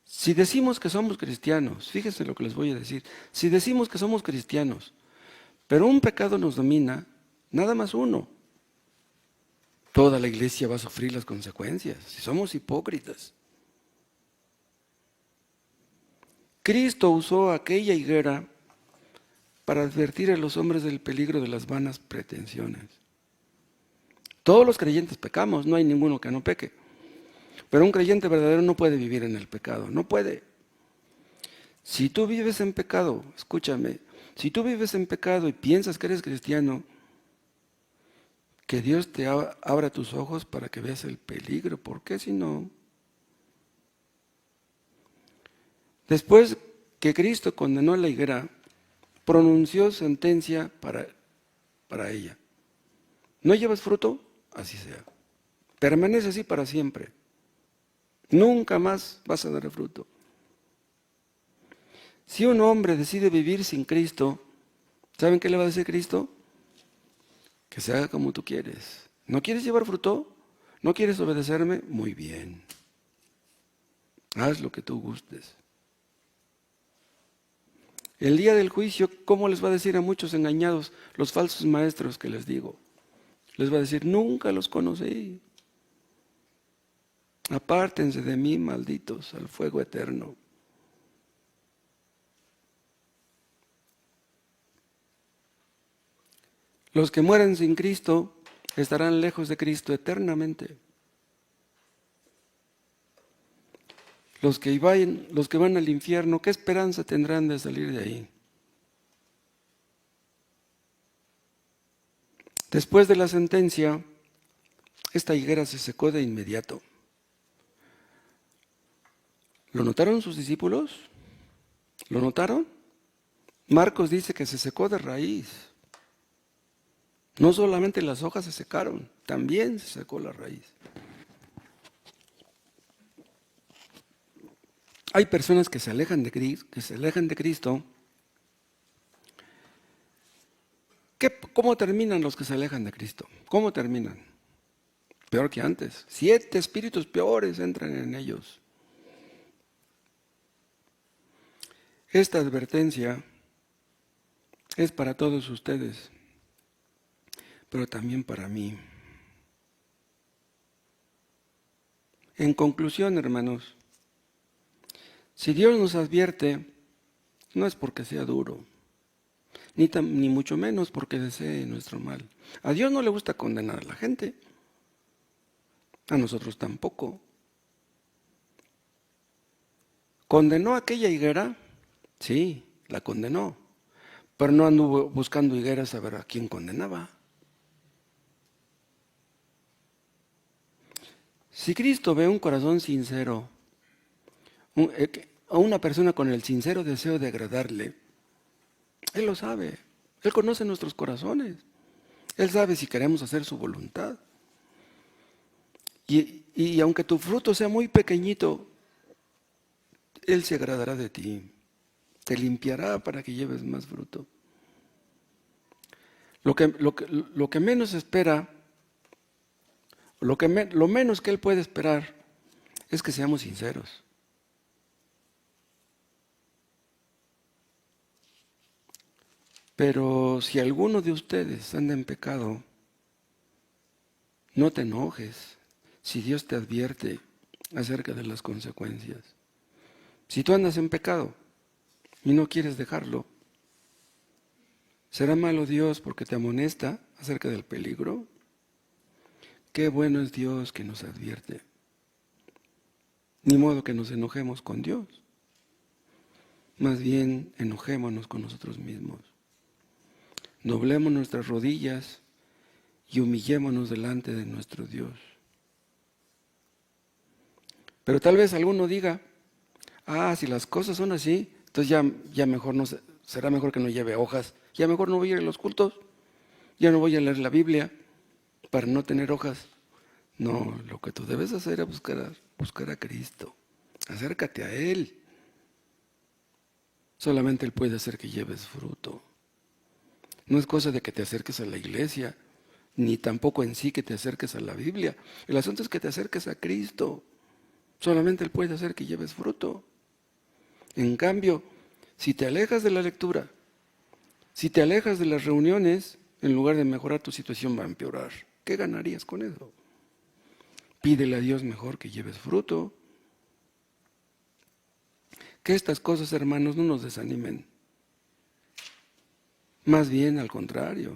Si decimos que somos cristianos, fíjense lo que les voy a decir, si decimos que somos cristianos, pero un pecado nos domina, nada más uno, toda la iglesia va a sufrir las consecuencias, si somos hipócritas. Cristo usó aquella higuera para advertir a los hombres del peligro de las vanas pretensiones. Todos los creyentes pecamos, no hay ninguno que no peque. Pero un creyente verdadero no puede vivir en el pecado, no puede. Si tú vives en pecado, escúchame, si tú vives en pecado y piensas que eres cristiano, que Dios te abra tus ojos para que veas el peligro, porque si no, después que Cristo condenó a la higuera, pronunció sentencia para ella. ¿No llevas fruto? Así sea. Permanece así para siempre. Nunca más vas a dar fruto. Si un hombre decide vivir sin Cristo, ¿saben qué le va a decir Cristo? Que se haga como tú quieres. ¿No quieres llevar fruto? ¿No quieres obedecerme? Muy bien. Haz lo que tú gustes. El día del juicio, ¿cómo les va a decir a muchos engañados, los falsos maestros que les digo? Les va a decir, nunca los conocí. Apártense de mí, malditos, al fuego eterno. Los que mueren sin Cristo estarán lejos de Cristo eternamente. Los que van al infierno, ¿qué esperanza tendrán de salir de ahí? Después de la sentencia, esta higuera se secó de inmediato. ¿Lo notaron sus discípulos? ¿Lo notaron? Marcos dice que se secó de raíz. No solamente las hojas se secaron, también se secó la raíz. Hay personas que se alejan de Cristo. ¿Cómo terminan los que se alejan de Cristo? ¿Cómo terminan? Peor que antes. 7 espíritus peores entran en ellos. Esta advertencia es para todos ustedes, pero también para mí. En conclusión, hermanos, si Dios nos advierte, no es porque sea duro, ni mucho menos porque desee nuestro mal. A Dios no le gusta condenar a la gente, a nosotros tampoco. ¿Condenó a aquella higuera? Sí, la condenó, pero no anduvo buscando higueras a ver a quién condenaba. Si Cristo ve un corazón sincero, a una persona con el sincero deseo de agradarle, Él lo sabe. Él conoce nuestros corazones. Él sabe si queremos hacer su voluntad. Y aunque tu fruto sea muy pequeñito, Él se agradará de ti. Te limpiará para que lleves más fruto. Lo que menos espera, lo menos que Él puede esperar es que seamos sinceros. Pero si alguno de ustedes anda en pecado, no te enojes si Dios te advierte acerca de las consecuencias. Si tú andas en pecado y no quieres dejarlo, ¿será malo Dios porque te amonesta acerca del peligro? Qué bueno es Dios que nos advierte. Ni modo que nos enojemos con Dios. Más bien enojémonos con nosotros mismos. Doblemos nuestras rodillas y humillémonos delante de nuestro Dios. Pero tal vez alguno diga, si las cosas son así, entonces ya mejor no, será mejor que no lleve hojas, ya mejor no voy a ir a los cultos, ya no voy a leer la Biblia para no tener hojas. No, lo que tú debes hacer es buscar a Cristo. Acércate a Él. Solamente Él puede hacer que lleves fruto. No es cosa de que te acerques a la iglesia, ni tampoco en sí que te acerques a la Biblia. El asunto es que te acerques a Cristo. Solamente Él puede hacer que lleves fruto. En cambio, si te alejas de la lectura, si te alejas de las reuniones, en lugar de mejorar tu situación va a empeorar. ¿Qué ganarías con eso? Pídele a Dios mejor que lleves fruto. Que estas cosas, hermanos, no nos desanimen. Más bien al contrario.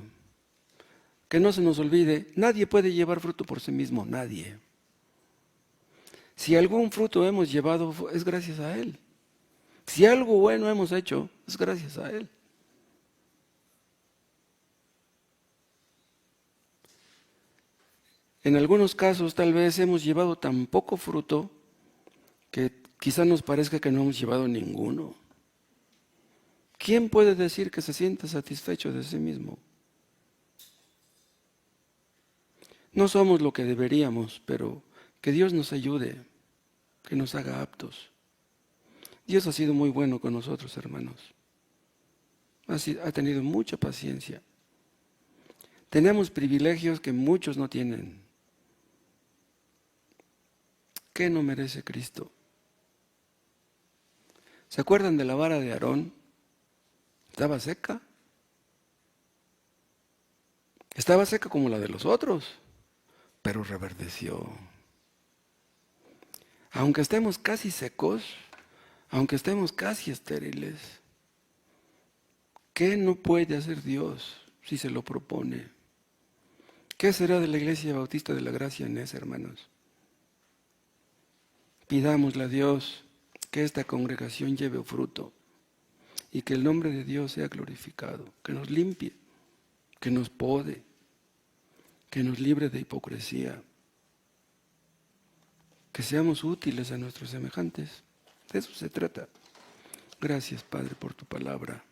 Que no se nos olvide, nadie puede llevar fruto por sí mismo, nadie. Si algún fruto hemos llevado, es gracias a Él. Si algo bueno hemos hecho, es gracias a Él. En algunos casos tal vez hemos llevado tan poco fruto que quizá nos parezca que no hemos llevado ninguno. ¿Quién puede decir que se siente satisfecho de sí mismo? No somos lo que deberíamos, pero que Dios nos ayude, que nos haga aptos. Dios ha sido muy bueno con nosotros, hermanos. Ha tenido mucha paciencia. Tenemos privilegios que muchos no tienen. ¿Qué no merece Cristo? ¿Se acuerdan de la vara de Aarón? Estaba seca. Estaba seca como la de los otros, pero reverdeció. Aunque estemos casi secos, aunque estemos casi estériles, ¿qué no puede hacer Dios si se lo propone? ¿Qué será de la Iglesia Bautista de la Gracia en ese, hermanos? Pidámosle a Dios que esta congregación lleve fruto y que el nombre de Dios sea glorificado, que nos limpie, que nos pode, que nos libre de hipocresía, que seamos útiles a nuestros semejantes. De eso se trata. Gracias, Padre, por tu palabra.